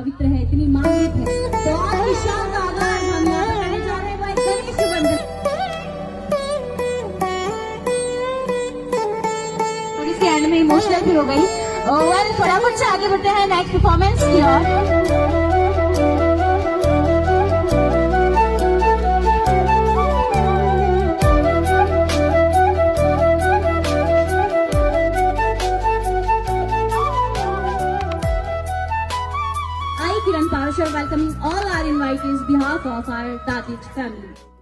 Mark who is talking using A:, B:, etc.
A: पवित्र है, इतनी मार्मिक है। तो आज की शाम का आगाज हम यहाँ से करने जा रहे हैं भाई गणेश वंदन। थोड़ी सी एंड में इमोशनल भी हो गई। वेल फटाफट से आगे बढ़ते हैं नेक्स्ट परफॉर्मेंस की ओर। Kiran Parashar welcoming all our invitees on behalf of our Dadit family.